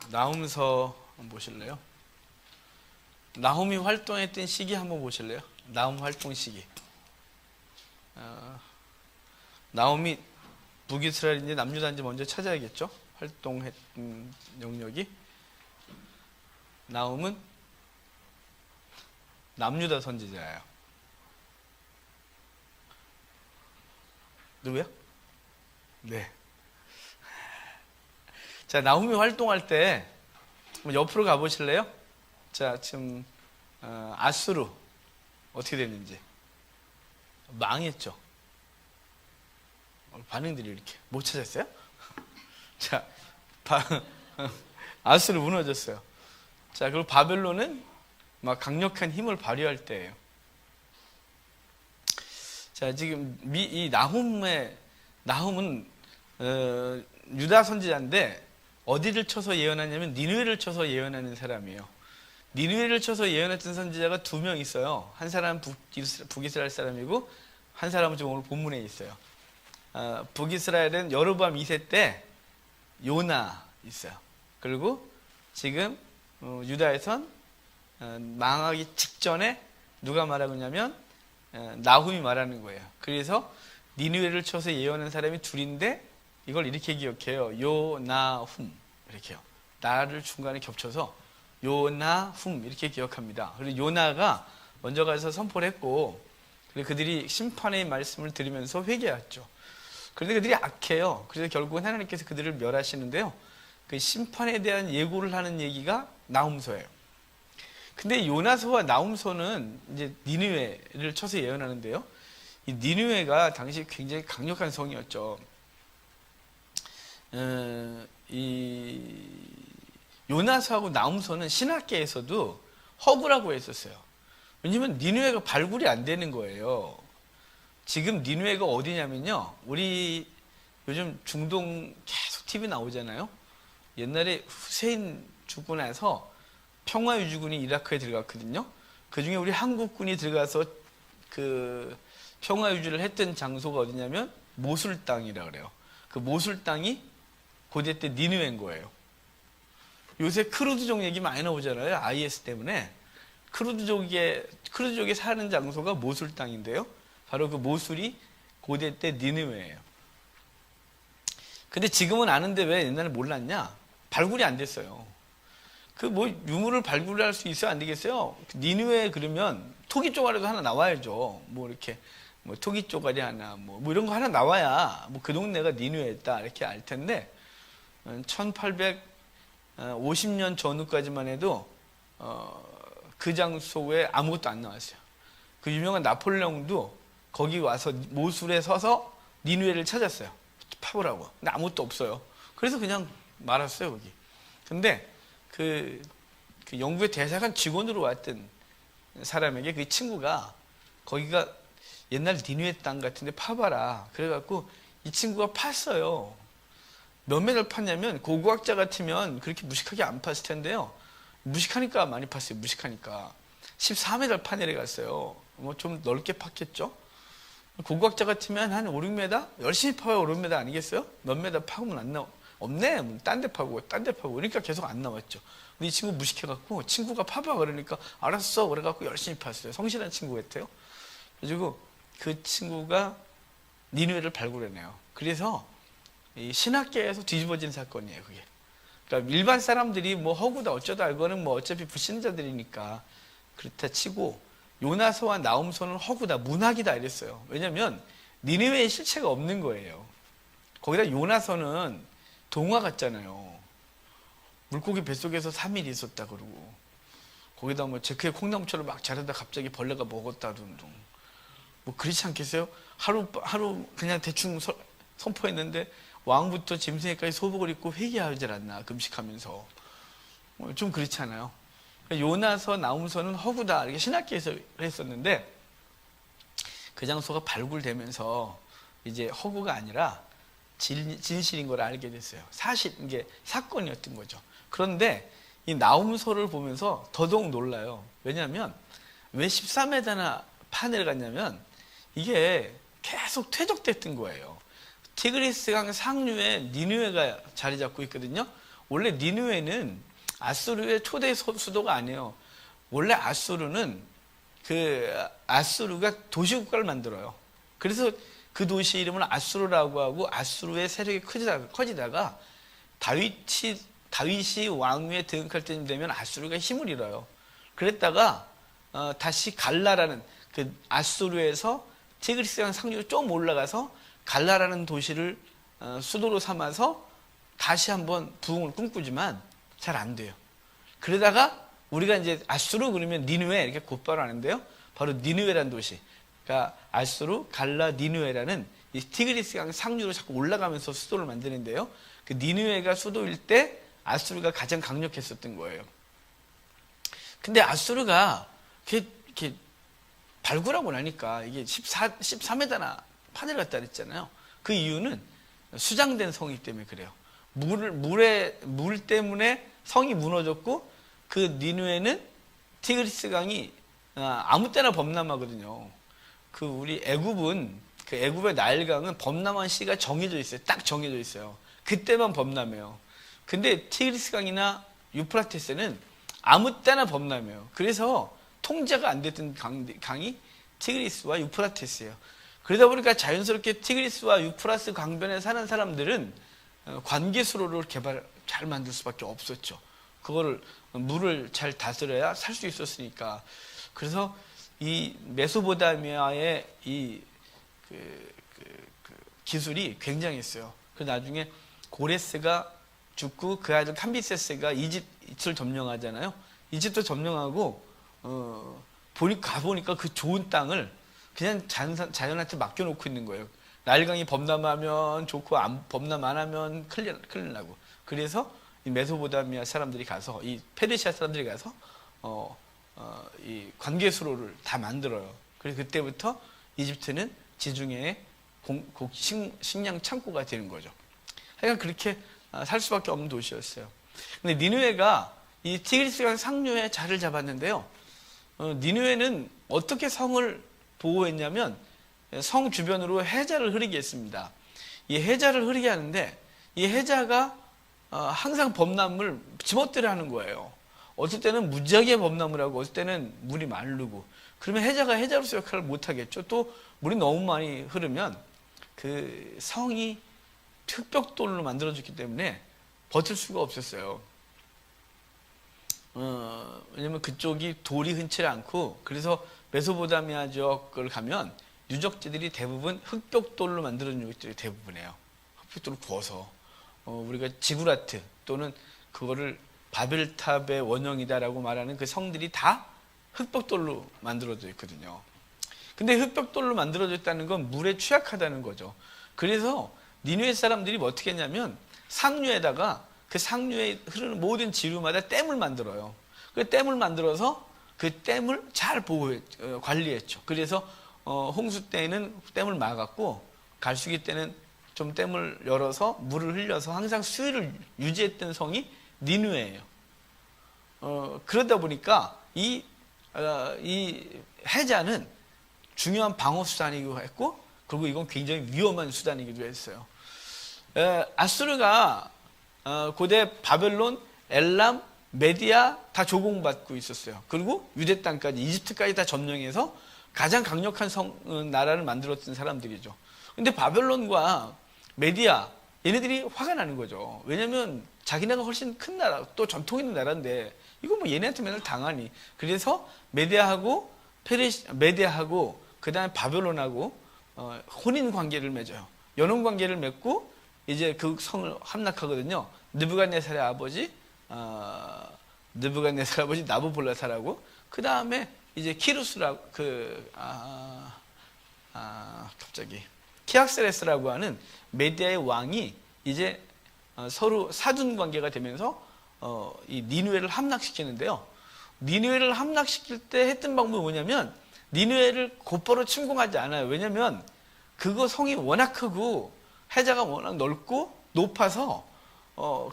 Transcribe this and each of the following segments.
나훔서 한번 보실래요? 나훔이 활동했던 시기 한번 보실래요? 나훔 활동 시기. 나훔이 북이스라엘인지 남유다인지 먼저 찾아야겠죠? 활동했던 영역이. 나훔은 남유다 선지자예요. 누구요? 네. 자, 나훔이 활동할 때 옆으로 가보실래요? 자, 지금 아수르 어떻게 됐는지 망했죠. 반응들이 이렇게 못 찾았어요? 자, 아수르 무너졌어요. 자, 그리고 바벨론은 막 강력한 힘을 발휘할 때예요. 자, 지금 이 나훔은 유다 선지자인데 어디를 쳐서 예언하냐면 니느웨를 쳐서 예언하는 사람이에요. 니느웨를 쳐서 예언했던 선지자가 2명 있어요. 한 사람은 북이스라엘 사람이고 한 사람은 지금 오늘 본문에 있어요. 북이스라엘은 여로보암 2세 때 요나 있어요. 그리고 지금 유다에선 망하기 직전에 누가 말하고 있냐면 나훔이 말하는 거예요. 그래서 니느웨를 쳐서 예언한 사람이 둘인데 이걸 이렇게 기억해요. 요나훔 이렇게요. 나를 중간에 겹쳐서 요나훔 이렇게 기억합니다. 그리고 요나가 먼저 가서 선포를 했고, 그리고 그들이 심판의 말씀을 들으면서 회개했죠. 그런데 그들이 악해요. 그래서 결국은 하나님께서 그들을 멸하시는데요. 그 심판에 대한 예고를 하는 얘기가 나훔서예요. 근데 요나서와 나훔서는 이제 니느웨를 쳐서 예언하는데요. 이 니느웨가 당시 굉장히 강력한 성이었죠. 이 요나서하고 나훔서는 신학계에서도 허구라고 했었어요. 왜냐면 니느웨가 발굴이 안 되는 거예요. 지금 니느웨가 어디냐면요, 우리 요즘 중동 계속 TV 나오잖아요. 옛날에 후세인 죽고 나서 평화유지군이 이라크에 들어갔거든요. 그 중에 우리 한국군이 들어가서 그 평화유지를 했던 장소가 어디냐면 모술 땅이라 그래요. 그 모술 땅이 고대 때 니느웨인 거예요. 요새 크루드족 얘기 많이 나오잖아요. IS 때문에. 크루드족이 사는 장소가 모술 땅인데요. 바로 그 모술이 고대 때 니느웨예요. 근데 지금은 아는데 왜 옛날에 몰랐냐? 발굴이 안 됐어요. 그 뭐 유물을 발굴할 수 있어야 안 되겠어요? 니느웨 그러면 토기 쪼가리도 하나 나와야죠. 뭐 이렇게 뭐 토기 쪼가리 하나 뭐 이런 거 하나 나와야 뭐 그 동네가 니느웨였다 이렇게 알 텐데 1850년 전후까지만 해도 그 장소에 아무것도 안 나왔어요. 그 유명한 나폴레옹도 거기 와서 모술에 서서 니느웨를 찾았어요. 파보라고. 근데 아무것도 없어요. 그래서 그냥 말았어요, 거기. 근데 그 영국의 대사관 직원으로 왔던 사람에게 그 친구가 거기가 옛날 니느웨 땅 같은데 파봐라. 그래갖고 이 친구가 팠어요. 몇 매를 팠냐면 고고학자 같으면 그렇게 무식하게 안 팠을 텐데요. 무식하니까 많이 팠어요. 무식하니까 14m를 파내려 갔어요. 뭐 좀 넓게 팠겠죠. 고고학자 같으면 한 5, 6m? 열심히 파야 5, 6m 아니겠어요? 몇 메다 파고면 안 나와. 없네. 딴 데 파고 그러니까 계속 안 나왔죠. 근데 이 친구 무식해갖고 친구가 파봐 그러니까 알았어 그래갖고 열심히 팠어요. 성실한 친구 같아요. 그리고 그 친구가 니느웨를 발굴해내요. 그래서 이 신학계에서 뒤집어진 사건이에요, 그게. 그러니까 일반 사람들이 뭐 허구다 어쩌다 이거는 뭐 어차피 불신자들이니까 그렇다 치고 요나서와 나훔서는 허구다, 문학이다 이랬어요. 왜냐면 니느웨의 실체가 없는 거예요. 거기다 요나서는 동화 같잖아요. 물고기 뱃속에서 3일 있었다 그러고 거기다 뭐 제크의 콩나물처럼 막 자라다 갑자기 벌레가 먹었다 둥둥. 뭐 그렇지 않겠어요? 하루 그냥 대충 선포했는데 왕부터 짐승에까지 소복을 입고 회개하지 않나, 금식하면서. 좀 그렇지 않아요? 요나서 나훔서는 허구다 이렇게 신학계에서 했었는데 그 장소가 발굴되면서 이제 허구가 아니라 진실인 걸 알게 됐어요. 사실 이게 사건이었던 거죠. 그런데 이 나훔서를 보면서 더더욱 놀라요. 왜냐하면 왜 13m나 파내려갔냐면 이게 계속 퇴적됐던 거예요. 티그리스강 상류에 니느웨가 자리 잡고 있거든요. 원래 니느웨는 아수르의 초대 수도가 아니에요. 원래 아수르는 아수르가 도시국가를 만들어요. 그래서 그 도시 이름을 아수르라고 하고 아수르의 세력이 커지다가 다윗이 왕위에 등극할 때쯤 되면 아수르가 힘을 잃어요. 그랬다가 다시 갈라라는 그 아수르에서 티그리스강 상류로 좀 올라가서 갈라라는 도시를 수도로 삼아서 다시 한번 부흥을 꿈꾸지만 잘 안 돼요. 그러다가 우리가 이제 아수르 그러면 니느웨 이렇게 곧바로 아는데요. 바로 니느웨라는 도시. 그러니까 아수르, 갈라, 니느웨라는 이 티그리스강 상류로 자꾸 올라가면서 수도를 만드는데요. 그 니느웨가 수도일 때 아수르가 가장 강력했었던 거예요. 근데 아수르가 이렇게 발굴하고 나니까 이게 13m나 파내를 갖다 그랬잖아요. 그 이유는 수장된 성이기 때문에 그래요. 물 때문에 성이 무너졌고 그 니느웨는 티그리스강이 아무 때나 범람하거든요. 그 우리 애굽의 나일강은 범람한 시가 정해져 있어요. 딱 정해져 있어요. 그때만 범람해요. 근데 티그리스강이나 유프라테스는 아무 때나 범람해요. 그래서 통제가 안 됐던 강이 티그리스와 유프라테스예요. 그러다 보니까 자연스럽게 티그리스와 유프라스 강변에 사는 사람들은 관계수로를 잘 만들 수밖에 없었죠. 그거를 물을 잘 다스려야 살 수 있었으니까. 그래서 이 메소포타미아의 이 기술이 굉장했어요. 그 나중에 고레스가 죽고 그 아들 캄비세스가 이집트를 점령하잖아요. 이집트 점령하고 가보니까 그 좋은 땅을 그냥 자연한테 맡겨놓고 있는 거예요. 나일강이 범람하면 좋고 범람 안 하면 큰일 나고. 그래서 이 메소포타미아 사람들이 가서 이 페르시아 사람들이 가서 이 관계수로를 다 만들어요. 그래서 그때부터 이집트는 지중해의 식량 창고가 되는 거죠. 하여간 그렇게 살 수밖에 없는 도시였어요. 근데 니느웨가 이 티그리스강 상류에 자리를 잡았는데요. 니느웨는 어떻게 성을 보호했냐면 성 주변으로 해자를 흐르게 했습니다. 이 해자를 흐르게 하는데 이 해자가 항상 범람을 지멋대로 하는 거예요. 어떨 때는 무지하게 범람을 하고 어떨 때는 물이 마르고. 그러면 해자가 해자로서 역할을 못 하겠죠. 또 물이 너무 많이 흐르면 그 성이 흑벽돌로 만들어졌기 때문에 버틸 수가 없었어요. 왜냐면 그쪽이 돌이 흔치 않고, 그래서 메소포타미아 지역을 가면 유적지들이 대부분 흑벽돌로 만들어진 유적지들이 대부분이에요. 흑벽돌을 구워서. 우리가 지구라트 또는 그거를 바벨탑의 원형이다라고 말하는 그 성들이 다 흑벽돌로 만들어져 있거든요. 근데 흑벽돌로 만들어져 있다는 건 물에 취약하다는 거죠. 그래서 니느웨 사람들이 뭐 어떻게 했냐면 상류에다가 그 상류에 흐르는 모든 지류마다 댐을 만들어요. 그 댐을 만들어서 그 댐을 잘 관리했죠. 그래서 홍수 때는 댐을 막았고 갈수기 때는 좀 댐을 열어서 물을 흘려서 항상 수위를 유지했던 성이 니느웨예요. 그러다 보니까 이 해자는 중요한 방어 수단이기도 했고, 그리고 이건 굉장히 위험한 수단이기도 했어요. 아수르가 고대 바벨론, 엘람, 메디아 다 조공받고 있었어요. 그리고 유대 땅까지, 이집트까지 다 점령해서 가장 강력한 나라를 만들었던 사람들이죠. 근데 바벨론과 메디아, 얘네들이 화가 나는 거죠. 왜냐면 자기네가 훨씬 큰 나라, 또 전통 있는 나라인데 이거 뭐 얘네한테 맨날 당하니. 그래서 메디아하고 그 다음에 바벨론하고 혼인 관계를 맺어요. 연혼 관계를 맺고 이제 그 성을 함락하거든요. 느부갓네살의 아버지 나부볼라사라고, 그 다음에 이제 키루스라고 키악세레스라고 하는 메디아의 왕이 이제 서로 사돈 관계가 되면서 이 니느웨를 함락시키는데요. 니느웨를 함락시킬 때 했던 방법이 뭐냐면 니느웨를 곧바로 침공하지 않아요. 왜냐면 그거 성이 워낙 크고 해자가 워낙 넓고 높아서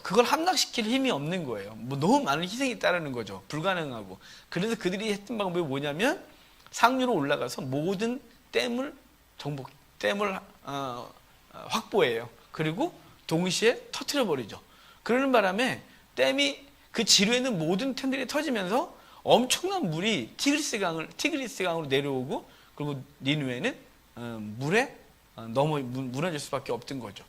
그걸 함락시킬 힘이 없는 거예요. 뭐 너무 많은 희생이 따르는 거죠. 불가능하고. 그래서 그들이 했던 방법이 뭐냐면 상류로 올라가서 모든 댐을 확보해요. 그리고 동시에 터트려 버리죠. 그러는 바람에 댐이 그 지류에 있는 모든 댐들이 터지면서 엄청난 물이 티그리스 강으로 내려오고, 그리고 니누에는 물에 무너질 수밖에 없던 거죠.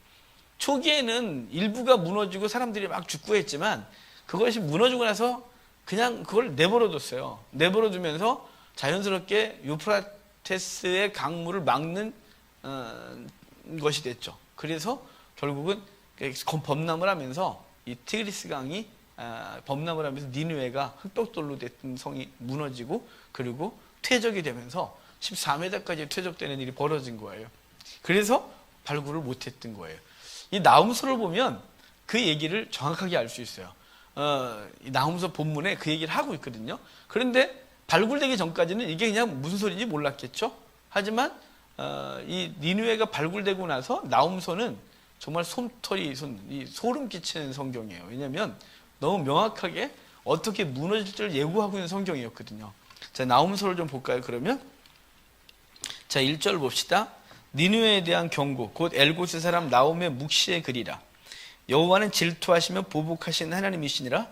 초기에는 일부가 무너지고 사람들이 막 죽고 했지만 그것이 무너지고 나서 그냥 그걸 내버려뒀어요. 내버려두면서 자연스럽게 유프라테스의 강물을 막는 것이 됐죠. 그래서 결국은 범람을 하면서 이 티그리스 강이 범람을 하면서 니누에가 흑벽돌로 됐던 성이 무너지고, 그리고 퇴적이 되면서 14m까지 퇴적되는 일이 벌어진 거예요. 그래서 발굴을 못했던 거예요. 이 나훔서를 보면 그 얘기를 정확하게 알 수 있어요. 이 나훔서 본문에 그 얘기를 하고 있거든요. 그런데 발굴되기 전까지는 이게 그냥 무슨 소리인지 몰랐겠죠. 하지만 이 니누에가 발굴되고 나서 나훔서는 정말 소름 끼치는 성경이에요. 왜냐하면 너무 명확하게 어떻게 무너질지를 예고하고 있는 성경이었거든요. 자, 나훔서를 좀 볼까요? 그러면 자, 1절 봅시다. 니누에에 대한 경고, 곧 엘고스 사람 나홈의 묵시의 글이라. 여호와는 질투하시며 보복하신 하나님이시니라.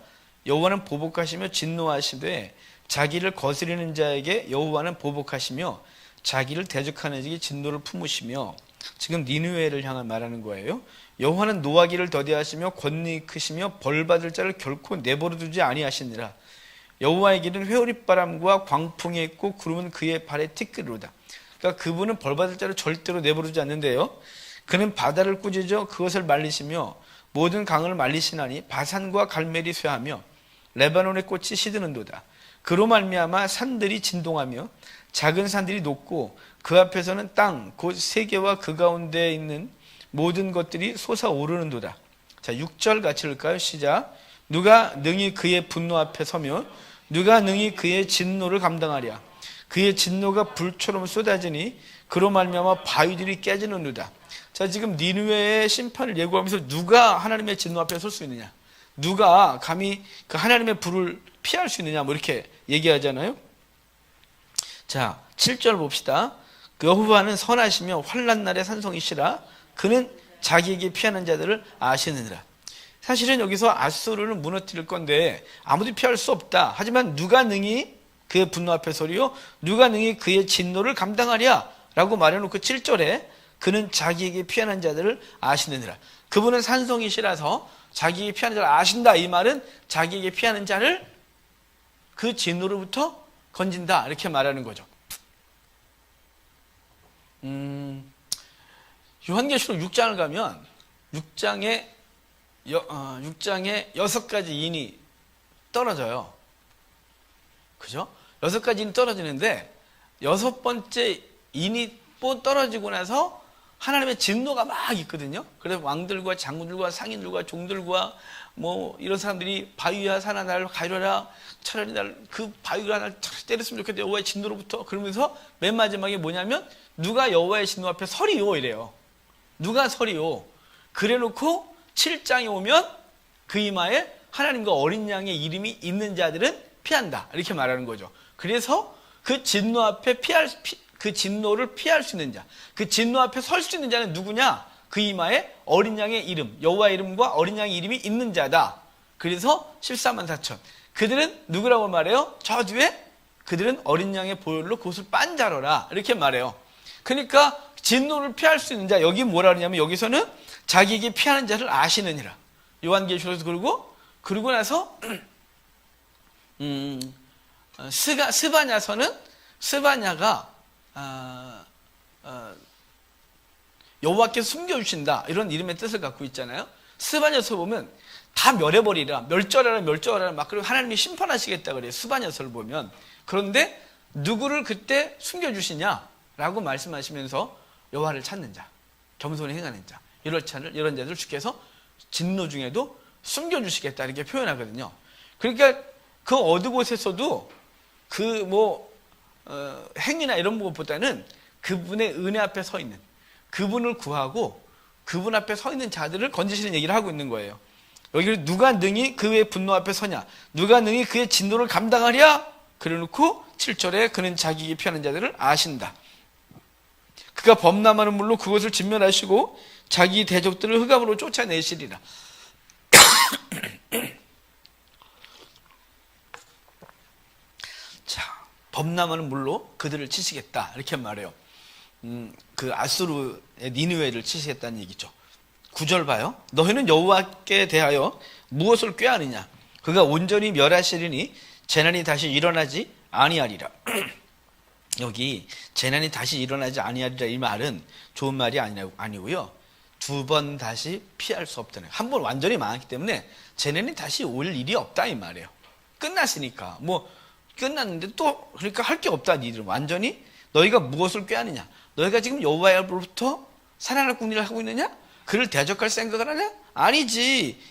여호와는 보복하시며 진노하시되 자기를 거스리는 자에게 여호와는 보복하시며 자기를 대적하는 자에게 진노를 품으시며. 지금 니누에를 향한 말하는 거예요. 여호와는 노하기를 더디하시며 권능이 크시며 벌받을 자를 결코 내버려두지 아니하시니라. 여호와의 길은 회오리바람과 광풍이 있고 구름은 그의 발에 티끌이로다. 그러니까 그분은 벌받을 자를 절대로 내버려두지 않는데요. 그는 바다를 꾸짖어 그것을 말리시며 모든 강을 말리시나니 바산과 갈멜이 쇠하며 레바논의 꽃이 시드는도다. 그로 말미암아 산들이 진동하며 작은 산들이 녹고 그 앞에서는 땅 곧 세계와 그 가운데에 있는 모든 것들이 솟아오르는도다. 자, 6절 같이 읽을까요? 시작. 누가 능히 그의 분노 앞에 서며 누가 능히 그의 진노를 감당하랴. 그의 진노가 불처럼 쏟아지니 그로 말미암아 바위들이 깨지는도다. 자, 지금 니누에의 심판을 예고하면서 누가 하나님의 진노 앞에 설 수 있느냐, 누가 감히 그 하나님의 불을 피할 수 있느냐, 뭐 이렇게 얘기하잖아요. 자, 7절 봅시다. 여호와는 선하시며 환난 날의 산성이시라. 그는 자기에게 피하는 자들을 아시느니라. 사실은 여기서 아수르를 무너뜨릴 건데 아무도 피할 수 없다. 하지만 누가 능히 그의 분노 앞에 서리요 누가 능히 그의 진노를 감당하랴 라고 말해놓고 7절에 그는 자기에게 피하는 자들을 아시느니라. 그분은 산성이시라서 자기에게 피하는 자를 아신다. 이 말은 자기에게 피하는 자를 그 진노로부터 건진다, 이렇게 말하는 거죠. 요한계시록 6장을 가면 6장에 6가지 인이 떨어져요. 그죠? 6가지 인이 떨어지는데 6번째 인이 떨어지고 나서 하나님의 진노가 막 있거든요. 그래서 왕들과 장군들과 상인들과 종들과 뭐 이런 사람들이 바위야 산아 날 가려라, 차라리 날 그 바위가 날 때렸으면 좋겠다, 여호와의 진노로부터. 그러면서 맨 마지막에 뭐냐면 누가 여호와의 진노 앞에 서리요 이래요. 누가 서리요. 그래놓고 7장에 오면 그 이마에 하나님과 어린 양의 이름이 있는 자들은 피한다, 이렇게 말하는 거죠. 그래서 그 진노 앞에 그 진노를 피할 수 있는 자, 그 진노 앞에 설 수 있는 자는 누구냐? 그 이마에 어린 양의 이름, 여호와의 이름과 어린 양의 이름이 있는 자다. 그래서 14만 4천. 그들은 누구라고 말해요? 저 뒤에 그들은 어린 양의 보혈로 그것을 빤자러라, 이렇게 말해요. 그러니까 진노를 피할 수 있는 자, 여기 뭐라 그러냐면 여기서는 자기에게 피하는 자를 아시느니라. 요한계시록에서 그러고 나서 스바냐가 여호와께서 숨겨주신다, 이런 이름의 뜻을 갖고 있잖아요. 스바냐서 보면 다 멸절하라 막 그리고 하나님이 심판하시겠다 그래요, 스바냐서를 보면. 그런데 누구를 그때 숨겨주시냐라고 말씀하시면서 여호와를 찾는 자, 겸손히 행하는 자, 이런 자들 주께서 진노 중에도 숨겨주시겠다, 이렇게 표현하거든요. 그러니까 그 어느 곳에서도 행위나 이런 것보다는 그분의 은혜 앞에 서 있는, 그분을 구하고 그분 앞에 서 있는 자들을 건지시는 얘기를 하고 있는 거예요. 여기를 누가 능히 그의 분노 앞에 서냐, 누가 능히 그의 진노를 감당하랴, 그래놓고 7절에 그는 자기에게 피하는 자들을 아신다. 그가 범람하는 물로 그것을 진멸하시고 자기 대적들을 흑암으로 쫓아내시리라. 자, 범람하는 물로 그들을 치시겠다 이렇게 말해요. 그 아수르의 니느웨를 치시겠다는 얘기죠. 9절 봐요. 너희는 여호와께 대하여 무엇을 꾀하느냐? 그가 온전히 멸하시리니 재난이 다시 일어나지 아니하리라. 여기 재난이 다시 일어나지 아니하리라 이 말은 좋은 말이 아니고요. 두 번 다시 피할 수 없다는, 한 번 완전히 망했기 때문에 재난이 다시 올 일이 없다 이 말이에요. 끝났으니까 뭐 끝났는데 또 그러니까 할 게 없다. 니들은 완전히 너희가 무엇을 꾀하느냐? 너희가 지금 여호와로부터 살아날 궁리를 하고 있느냐? 그를 대적할 생각을 하냐? 아니지.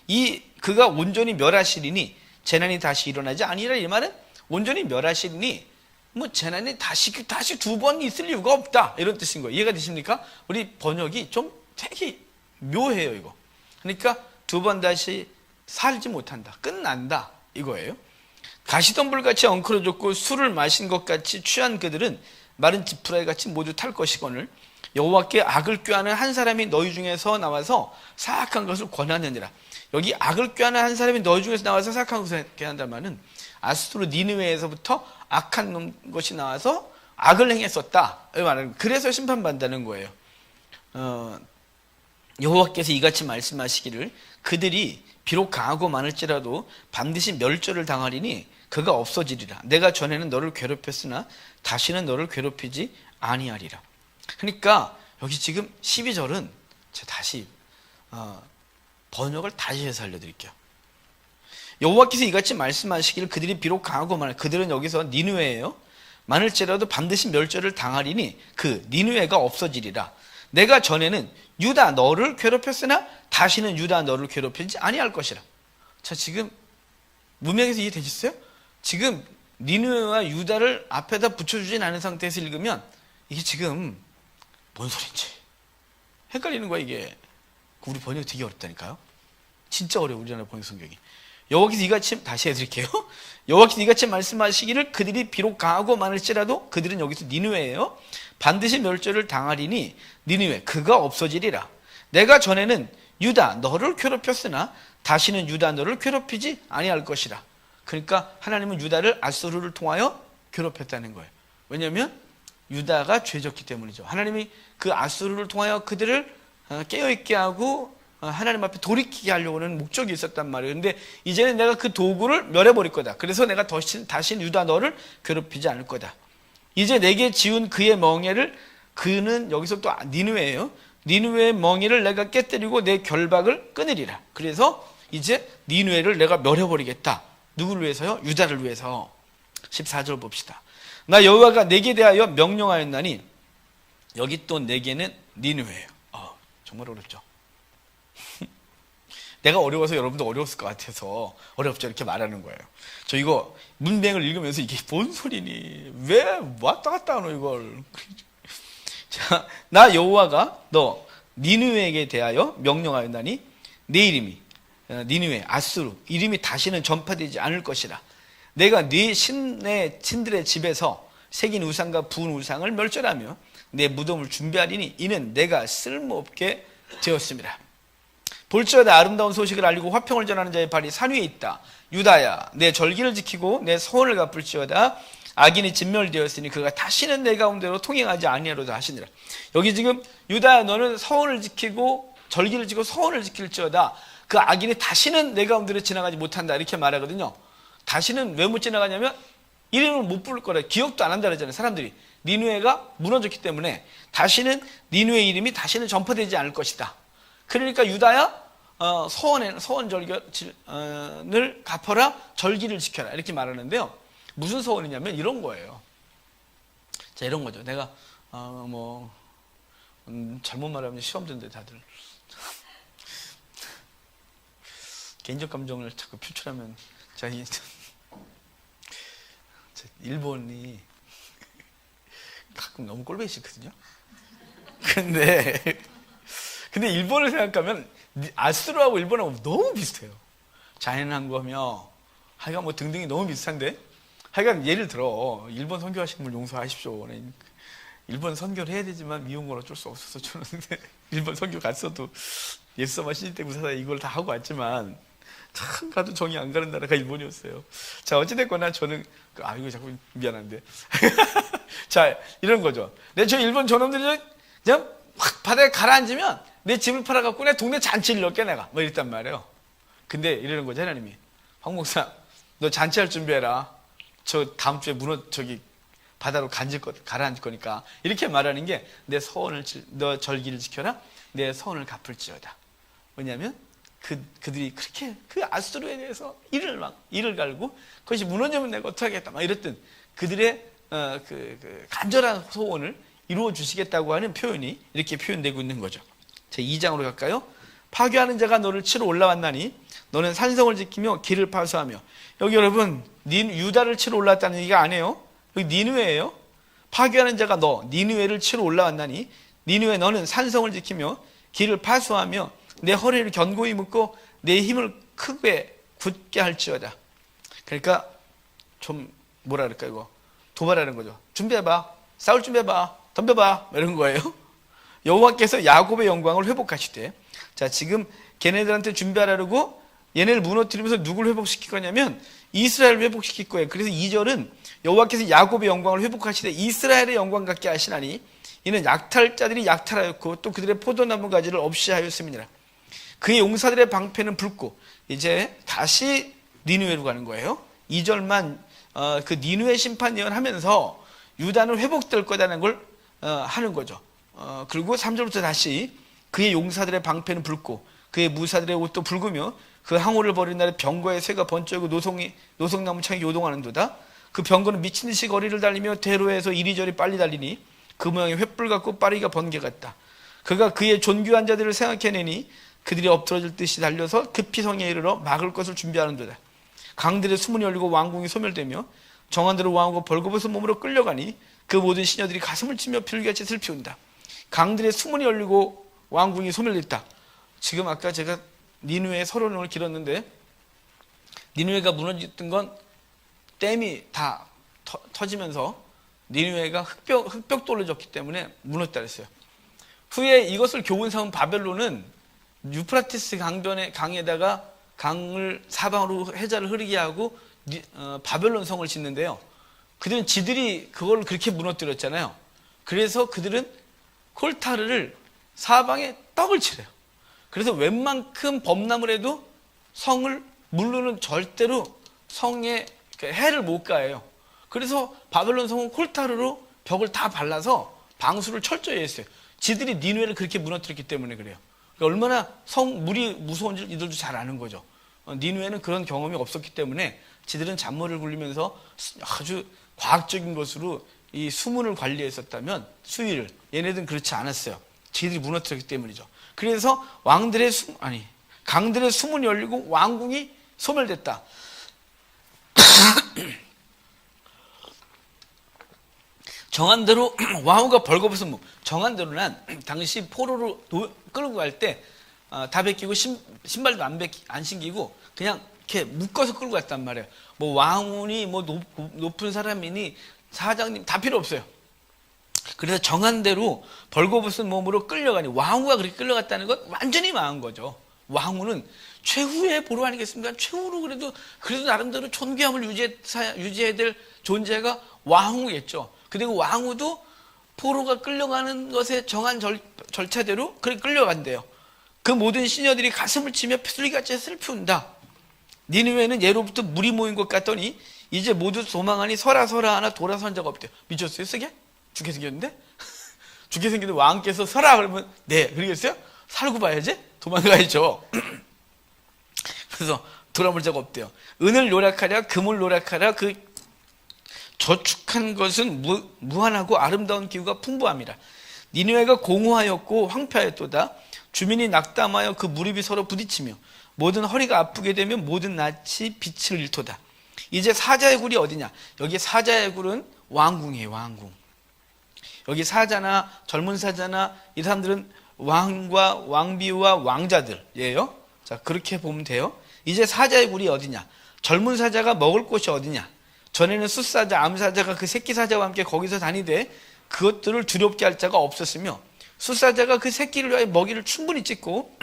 그가 온전히 멸하시리니 재난이 다시 일어나지 아니라 이 말은 온전히 멸하시리니 뭐 재난이 다시 두 번 있을 이유가 없다 이런 뜻인 거예요. 이해가 되십니까? 우리 번역이 좀 되게 묘해요 이거. 그러니까 두 번 다시 살지 못한다, 끝난다 이거예요. 가시덤불같이 엉클어졌고 술을 마신 것 같이 취한 그들은 마른 지푸라기 같이 모두 탈 것이거늘 여호와께 악을 꾀하는 한 사람이 너희 중에서 나와서 사악한 것을 권하느니라. 여기 악을 꾀하는 한 사람이 너희 중에서 나와서 사악한 것을 권한다는 말은 아수르 니느웨에서부터 악한 것이 나와서 악을 행했었다. 그래서 심판받는다는 거예요. 여호와께서 이같이 말씀하시기를 그들이 비록 강하고 많을지라도 반드시 멸절을 당하리니 그가 없어지리라. 내가 전에는 너를 괴롭혔으나 다시는 너를 괴롭히지 아니하리라. 그러니까 여기 지금 12절은 제가 다시 번역을 다시 해서 알려드릴게요. 여호와께서 이같이 말씀하시기를 그들이 비록 강하고 많을, 그들은 여기서 니느웨예요. 많을지라도 반드시 멸절을 당하리니 그 니느웨가 없어지리라. 내가 전에는 유다 너를 괴롭혔으나 다시는 유다 너를 괴롭히지 아니할 것이라. 자, 지금 문맥에서 이해되셨어요? 지금 니느웨와 유다를 앞에다 붙여주진 않은 상태에서 읽으면 이게 지금 뭔 소린지 헷갈리는 거야. 이게 우리 번역이 되게 어렵다니까요. 진짜 어려워 우리나라 번역 성경이. 여호와께서 이같이, 다시 해드릴게요. 여호와께서 이같이 말씀하시기를 그들이 비록 강하고 많을지라도, 그들은 여기서 니느웨예요. 반드시 멸절을 당하리니 니느웨 그가 없어지리라. 내가 전에는 유다 너를 괴롭혔으나 다시는 유다 너를 괴롭히지 아니할 것이라. 그러니까 하나님은 유다를 아수르를 통하여 괴롭혔다는 거예요. 왜냐하면 유다가 죄졌기 때문이죠. 하나님이 그 아수르를 통하여 그들을 깨어있게 하고 하나님 앞에 돌이키게 하려고 하는 목적이 있었단 말이에요. 근데 이제는 내가 그 도구를 멸해버릴 거다. 그래서 내가 다시는 유다 너를 괴롭히지 않을 거다. 이제 내게 지은 그의 멍에를, 그는 여기서 또 니느웨예요. 니느웨의 멍에를 내가 깨뜨리고 내 결박을 끊으리라. 그래서 이제 니느웨를 내가 멸해버리겠다. 누구를 위해서요? 유다를 위해서. 14절 봅시다. 나 여호와가 내게 대하여 명령하였나니, 여기 또 내게는 니느웨예요. 정말 어렵죠. 내가 어려워서 여러분도 어려웠을 것 같아서 어렵죠 이렇게 말하는 거예요. 저 이거 문맥을 읽으면서 이게 뭔 소리니? 왜 왔다 갔다 하노 이걸? 자, 나 여호와가 너 니느웨에게 대하여 명령하였나니 내 이름이 니느웨 아수르 이름이 다시는 전파되지 않을 것이라. 내가 네 신의 친들의 집에서 새긴 우상과 부은 우상을 멸절하며 내 무덤을 준비하리니 이는 내가 쓸모없게 되었습니다. 볼지어다 아름다운 소식을 알리고 화평을 전하는 자의 발이 산 위에 있다. 유다야 내 절기를 지키고 내 소원을 갚을지어다. 악인이 진멸되었으니 그가 다시는 내 가운데로 통행하지 아니하리로다 하시니라. 여기 지금 유다야 너는 서원을 지키고 절기를 지키고 서원을 지킬지어다. 그 악인이 다시는 내 가운데로 지나가지 못한다 이렇게 말하거든요. 다시는 왜 못 지나가냐면 이름을 못 부를 거라, 기억도 안 한다 그러잖아요. 사람들이 니느웨가 무너졌기 때문에 다시는 니느웨 이름이 다시는 전파되지 않을 것이다. 그러니까 유다야 서원 절기를 갚아라, 절기를 지켜라 이렇게 말하는데요. 무슨 서원이냐면 이런 거예요. 자, 이런 거죠. 내가 잘못 말하면 시험 듣는데 다들 개인적 감정을 자꾸 표출하면 제가 일본이 가끔 너무 꼴보기 싫거든요. 근데 일본을 생각하면 아수르하고 일본하고 너무 비슷해요. 잔인한거며 하여간 등등이 너무 비슷한데, 하여간 예를 들어 일본 선교하신 분 용서하십시오. 일본 선교를 해야 되지만 미운 건 어쩔 수 없어서 저는 일본 선교 갔어도 예수様신입 무사다 이걸 다 하고 왔지만 참 가도 정이 안 가는 나라가 일본이었어요. 자, 어찌됐거나 저는 이거 자꾸 미안한데 자, 이런 거죠. 저 일본 저놈들이 그냥 확 바다에 가라앉으면 내 집을 팔아갖고 내 동네 잔치를 넣게 내가 뭐 이랬단 말이에요. 근데 이러는 거죠. 하나님이 황 목사 너 잔치할 준비해라. 저 다음 주에 바다로 가라앉을 거니까 이렇게 말하는 게 내 서원을 너 절기를 지켜라. 내 서원을 갚을지어다. 뭐냐면 그들이 그렇게 그 아수르에 대해서 이를 갈고 그것이 무너지면 내가 어떡하겠다 막 이랬던 그들의 간절한 소원을 이루어 주시겠다고 하는 표현이 이렇게 표현되고 있는 거죠. 제 2장으로 갈까요? 파괴하는 자가 너를 치러 올라왔나니 너는 산성을 지키며 길을 파수하며. 여기 여러분 유다를 치러 올라왔다는 얘기가 아니에요. 여기 니느웨예요. 파괴하는 자가 니느웨를 치러 올라왔나니 니느웨 너는 산성을 지키며 길을 파수하며 내 허리를 견고히 묶고 내 힘을 크게 굳게 할지어다. 그러니까 좀 뭐라 그럴까 이거 도발하는 거죠. 준비해봐. 싸울 준비해봐. 덤벼봐. 이런 거예요. 여호와께서 야곱의 영광을 회복하시되. 자, 지금 걔네들한테 준비하라고 얘네를 무너뜨리면서 누굴 회복시킬 거냐면 이스라엘을 회복시킬 거예요. 그래서 2절은 여호와께서 야곱의 영광을 회복하시되 이스라엘의 영광 같게 하시나니 이는 약탈자들이 약탈하였고 또 그들의 포도나무 가지를 없이 하였음이니라. 그의 용사들의 방패는 붉고. 이제 다시 니느웨로 가는 거예요. 2절만 그 니느웨 심판 예언하면서 유다는 회복될 거다는 걸 하는 거죠. 그리고 3절부터 다시 그의 용사들의 방패는 붉고 그의 무사들의 옷도 붉으며 그 항우를 벌인 날에 병거의 쇠가 번쩍이고 노송나무 창이 요동하는도다. 그 병거는 미친 듯이 거리를 달리며 대로에서 이리저리 빨리 달리니 그 모양이 횃불 같고 빠리가 번개 같다. 그가 그의 존귀한 자들을 생각해내니 그들이 엎드러질 듯이 달려서 급히 성에 이르러 막을 것을 준비하는도다. 강들의 수문이 열리고 왕궁이 소멸되며 정한대로 왕하고 벌거벗은 몸으로 끌려가니 그 모든 시녀들이 가슴을 치며 필기같이 슬피운다. 강들의 수문이 열리고 왕궁이 소멸됐다. 지금 아까 제가 니느웨의 서론을 길었는데 니느웨가 무너졌던 건 댐이 다 터지면서 니느웨가 흑벽돌로 졌기 때문에 무너졌다 그랬어요. 후에 이것을 교훈 삼은 바벨론은 유프라티스 강에다가 강을 사방으로 해자를 흐르게 하고 바벨론 성을 짓는데요. 그들은 지들이 그걸 그렇게 무너뜨렸잖아요. 그래서 그들은 콜타르를 사방에 떡을 칠해요. 그래서 웬만큼 범람을 해도 성을 물로는 절대로 성에 해를 못 가해요. 그래서 바벨론 성은 콜타르로 벽을 다 발라서 방수를 철저히 했어요. 지들이 니느웨를 그렇게 무너뜨렸기 때문에 그래요. 그러니까 얼마나 물이 무서운지 이들도 잘 아는 거죠. 니느웨는 그런 경험이 없었기 때문에 지들은 잔머리를 굴리면서 아주 과학적인 것으로 이 수문을 관리했었다면 수위를 얘네들은 그렇지 않았어요. 지들이 무너뜨렸기 때문이죠. 그래서 강들의 수문이 열리고 왕궁이 소멸됐다. 정한대로 왕후가 벌거벗은 몸. 정한대로는 당시 포로로 끌고 갈 때 다 벗기고 신발도 안 신기고 그냥 이렇게 묶어서 끌고 갔단 말이에요. 뭐 왕후니 뭐 높은 사람이니 사장님 다 필요 없어요. 그래서 정한대로 벌거벗은 몸으로 끌려가니 왕후가 그렇게 끌려갔다는 건 완전히 망한 거죠. 왕후는 최후의 보루 아니겠습니까? 최후로 그래도 나름대로 존귀함을 유지해야 될 존재가 왕후겠죠. 그리고 왕후도 포로가 끌려가는 것에 정한 절차대로 그렇게 끌려간대요. 그 모든 시녀들이 가슴을 치며 피슬기같이 슬픈다. 니느웨는 예로부터 물이 모인 것 같더니 이제 모두 도망하니 서라 하나 돌아선 자가 없대요. 미쳤어요? 쓰게? 죽게 생겼는데? 죽게 생겼는데 왕께서 서라 그러면 네 그러겠어요? 살고 봐야지? 도망가야죠. 그래서 돌아볼 자가 없대요. 은을 노력하랴 금을 노력하랴 그 저축한 것은 무한하고 아름다운 기후가 풍부함이라. 니느웨가 공허하였고 황폐하였도다. 주민이 낙담하여 그 무릎이 서로 부딪히며 모든 허리가 아프게 되면 모든 낯이 빛을 잃도다. 이제 사자의 굴이 어디냐? 여기 사자의 굴은 왕궁이에요. 왕궁. 여기 사자나 젊은 사자나 이 사람들은 왕과 왕비와 왕자들이에요. 자, 그렇게 보면 돼요. 이제 사자의 굴이 어디냐? 젊은 사자가 먹을 곳이 어디냐? 전에는 숫사자, 암사자가 그 새끼 사자와 함께 거기서 다니되 그것들을 두렵게 할 자가 없었으며 수사자가 그 새끼를 위하여 먹이를 충분히 찢고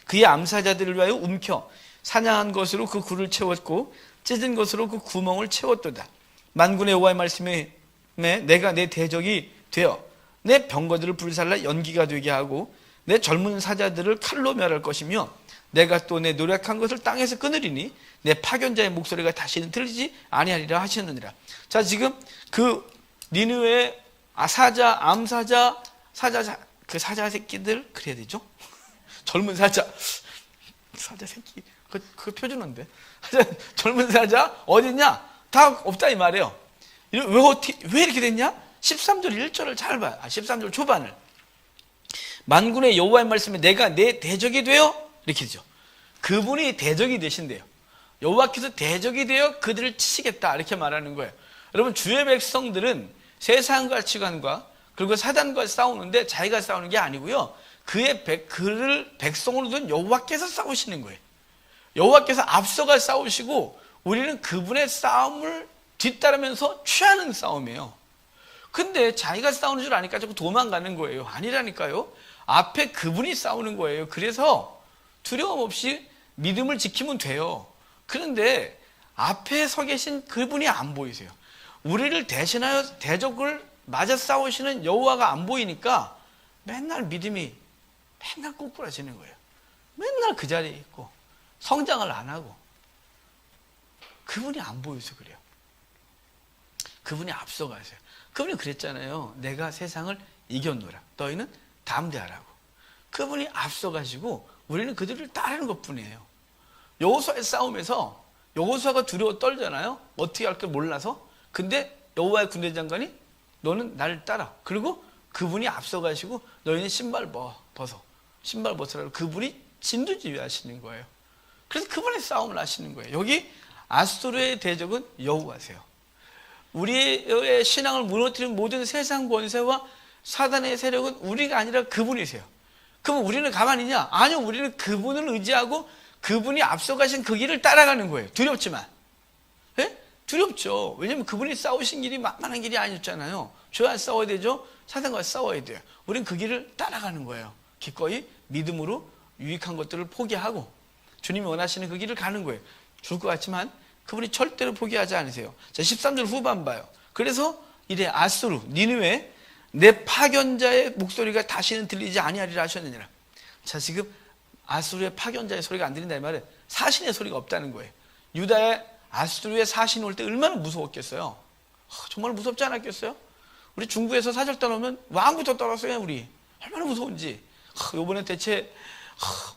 그의 암사자들을 위하여 움켜 사냥한 것으로 그 굴을 채웠고 찢은 것으로 그 구멍을 채웠도다. 만군의 여호와의 말씀에 내가 내 대적이 되어 내 병거들을 불살라 연기가 되게 하고 내 젊은 사자들을 칼로 멸할 것이며 내가 또 내 노력한 것을 땅에서 끊으리니 내 파견자의 목소리가 다시는 들리지 아니하리라 하셨느니라. 자, 지금 그 니느웨의 사자, 암사자, 그 사자 새끼들 그래야 되죠? 젊은 사자 새끼 그 표준어인데 젊은 사자 어딨냐? 다 없다 이 말이에요. 왜 이렇게 됐냐? 13절 1절을 잘 봐요. 13절 초반을 만군의 여호와의 말씀에 내가 내 대적이 되어 이렇게 되죠. 그분이 대적이 되신대요. 여호와께서 대적이 되어 그들을 치시겠다 이렇게 말하는 거예요. 여러분, 주의 백성들은 세상 가치관과 그리고 사단과 싸우는데 자기가 싸우는 게 아니고요, 그를 백성으로 둔 여호와께서 싸우시는 거예요. 여호와께서 앞서가 싸우시고 우리는 그분의 싸움을 뒤따르면서 취하는 싸움이에요. 근데 자기가 싸우는 줄 아니까 자꾸 도망가는 거예요. 아니라니까요. 앞에 그분이 싸우는 거예요. 그래서 두려움 없이 믿음을 지키면 돼요. 그런데 앞에 서 계신 그분이 안 보이세요. 우리를 대신하여 대적을 맞아 싸우시는 여호와가 안 보이니까 맨날 믿음이 맨날 꼬꾸라지는 거예요. 맨날 그 자리에 있고 성장을 안 하고 그분이 안 보여서 그래요. 그분이 앞서가세요. 그분이 그랬잖아요. 내가 세상을 이겼노라. 너희는 담대하라고. 그분이 앞서가시고 우리는 그들을 따르는 것뿐이에요. 여호수아의 싸움에서 여호수아가 두려워 떨잖아요. 어떻게 할 걸 몰라서. 근데 여호와의 군대 장관이 너는 나를 따라. 그리고 그분이 앞서가시고 너희는 신발 벗어. 신발 벗으라고 그분이 진두지휘하시는 거예요. 그래서 그분의 싸움을 하시는 거예요. 여기 아수르의 대적은 여호와세요. 우리의 신앙을 무너뜨리는 모든 세상 권세와 사단의 세력은 우리가 아니라 그분이세요. 그럼 우리는 가만히 있냐? 아니요, 우리는 그분을 의지하고 그분이 앞서가신 그 길을 따라가는 거예요. 두렵지만. 예? 두렵죠. 왜냐하면 그분이 싸우신 길이 만만한 길이 아니었잖아요. 죄와 싸워야 되죠. 사단과 싸워야 돼요. 우리는 그 길을 따라가는 거예요. 기꺼이 믿음으로 유익한 것들을 포기하고 주님이 원하시는 그 길을 가는 거예요. 죽을 것 같지만 그분이 절대로 포기하지 않으세요. 자, 13절 후반 봐요. 그래서 이래 아수르, 니느웨 내 파견자의 목소리가 다시는 들리지 아니하리라 하셨느니라. 자, 지금 아수르의 파견자의 소리가 안 들린다 이 말은 사신의 소리가 없다는 거예요. 유다의 아수르의 사신이 올 때 얼마나 무서웠겠어요. 정말 무섭지 않았겠어요? 우리 중국에서 사절 떠나면 왕부터 떨었어요. 우리 얼마나 무서운지. 요번엔 대체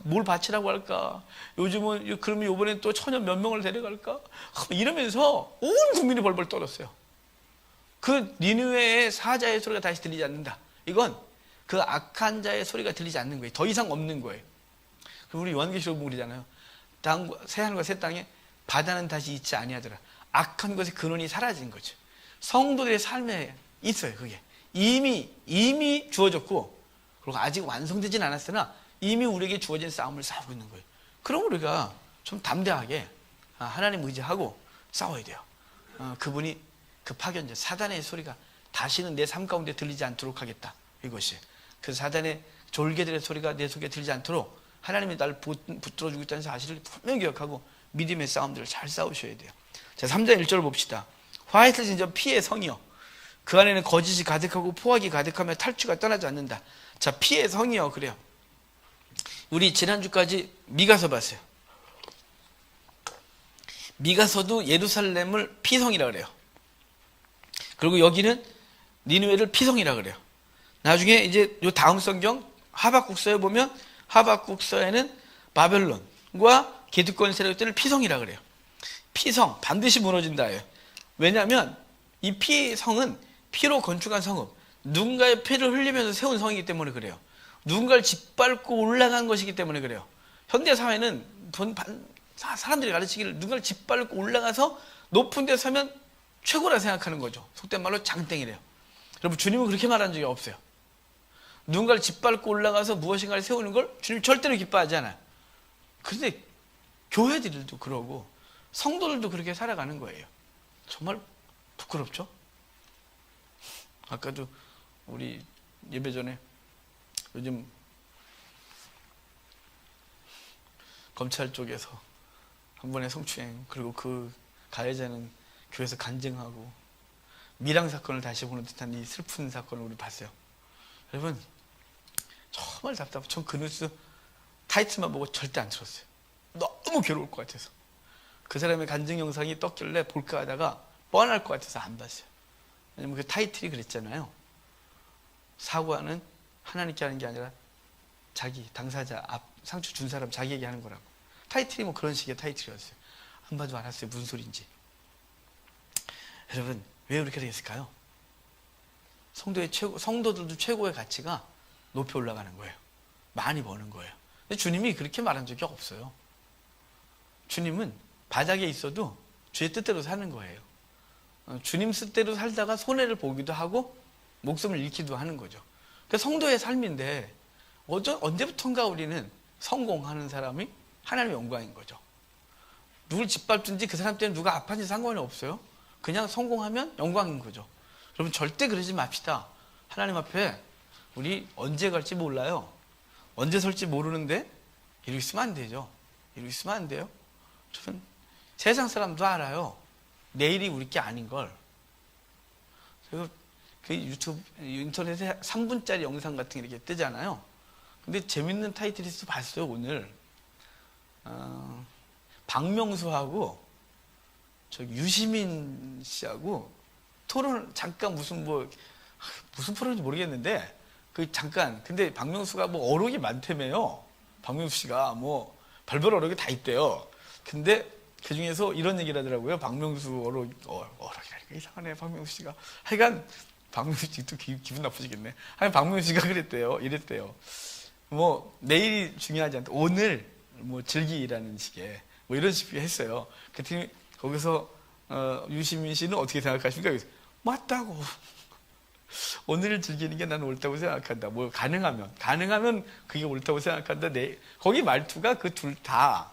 뭘 바치라고 할까? 요즘은 그러면 요번엔 또 처녀 몇 명을 데려갈까? 이러면서 온 국민이 벌벌 떨었어요. 그 니느웨의 사자의 소리가 다시 들리지 않는다. 이건 그 악한 자의 소리가 들리지 않는 거예요. 더 이상 없는 거예요. 그리고 우리 요한계시록 보면 그러잖아요. 새하늘과 새 땅에 바다는 다시 있지 아니하더라. 악한 것의 근원이 사라진 거죠. 성도들의 삶에 있어요. 그게 이미 주어졌고, 그리고 아직 완성되진 않았으나 이미 우리에게 주어진 싸움을 싸우고 있는 거예요. 그럼 우리가 좀 담대하게 하나님 의지하고 싸워야 돼요. 그분이 그 파견자 사단의 소리가 다시는 내 삶 가운데 들리지 않도록 하겠다. 이것이 그 사단의 졸개들의 소리가 내 속에 들리지 않도록 하나님이 나를 붙들어주고 있다는 사실을 분명히 기억하고 믿음의 싸움들을 잘 싸우셔야 돼요. 자, 3장 1절을 봅시다. 화이트 진저 피의 성이요 그 안에는 거짓이 가득하고 포악이 가득하며 탈취가 떠나지 않는다. 자, 피의 성이요. 그래요. 우리 지난주까지 미가서 봤어요. 미가서도 예루살렘을 피성이라 그래요. 그리고 여기는 니느웨를 피성이라 그래요. 나중에 이제 요 다음 성경 하박국서에 보면 하박국서에는 바벨론과 기득권 세력들을 피성이라 그래요. 피성 반드시 무너진다예요. 왜냐하면 이 피성은 피로 건축한 성읍, 누군가의 피를 흘리면서 세운 성이기 때문에 그래요. 누군가를 짓밟고 올라간 것이기 때문에 그래요. 현대 사회는 사람들이 가르치기를 누군가를 짓밟고 올라가서 높은 데 서면 최고라 생각하는 거죠. 속된 말로 장땡이래요. 여러분, 주님은 그렇게 말한 적이 없어요. 누군가를 짓밟고 올라가서 무엇인가를 세우는 걸 주님 절대로 기뻐하지 않아요. 그런데 교회들도 그러고 성도들도 그렇게 살아가는 거예요. 정말 부끄럽죠? 아까도 우리 예배 전에 요즘 검찰 쪽에서 한 번의 성추행, 그리고 그 가해자는 교회에서 간증하고 밀항 사건을 다시 보는 듯한 이 슬픈 사건을 우리 봤어요. 여러분, 정말 답답해. 전 그 뉴스 타이틀만 보고 절대 안 틀었어요. 너무 괴로울 것 같아서. 그 사람의 간증 영상이 떴길래 볼까 하다가 뻔할 것 같아서 안 봤어요. 왜냐면 그 타이틀이 그랬잖아요. 사과는 하나님께 하는 게 아니라 자기, 당사자, 상처 준 사람 자기에게 하는 거라고. 타이틀이 뭐 그런 식의 타이틀이었어요. 안 봐도 알았어요. 무슨 소리인지. 여러분, 왜 그렇게 됐을까요? 성도들도 최고의 가치가 높이 올라가는 거예요. 많이 버는 거예요. 근데 주님이 그렇게 말한 적이 없어요. 주님은 바닥에 있어도 주의 뜻대로 사는 거예요. 주님 뜻대로 살다가 손해를 보기도 하고 목숨을 잃기도 하는 거죠. 그 성도의 삶인데 언제부턴가 우리는 성공하는 사람이 하나님의 영광인 거죠. 누굴 짓밟든지 그 사람 때문에 누가 아파진지 상관이 없어요. 그냥 성공하면 영광인 거죠. 여러분, 절대 그러지 맙시다. 하나님 앞에 우리 언제 갈지 몰라요. 언제 설지 모르는데 이러고 있으면 안 되죠. 이러고 있으면 안 돼요. 저는 세상 사람도 알아요. 내일이 우리 게 아닌 걸. 그리고 그 인터넷에 3분짜리 영상 같은 게 이렇게 뜨잖아요. 근데 재밌는 타이틀에서 봤어요, 오늘. 박명수하고 유시민 씨하고 토론, 잠깐 무슨 프로인지 모르겠는데, 잠깐, 근데 박명수가 뭐 어록이 많다며요. 박명수 씨가 뭐 별별 어록이 다 있대요. 근데 그 중에서 이런 얘기를 하더라고요. 박명수 어록이라니까 이상하네, 박명수 씨가. 하여간, 박명수 씨도 기분 나쁘시겠네. 하여간 박명수 씨가 이랬대요. 뭐, 내일이 중요하지 않다. 오늘, 뭐, 즐기라는 식의, 뭐 이런 식으로 했어요. 그랬더니, 거기서, 유시민 씨는 어떻게 생각하십니까? 맞다고. 오늘을 즐기는 게 나는 옳다고 생각한다. 뭐, 가능하면 그게 옳다고 생각한다. 거기 말투가 그 둘 다,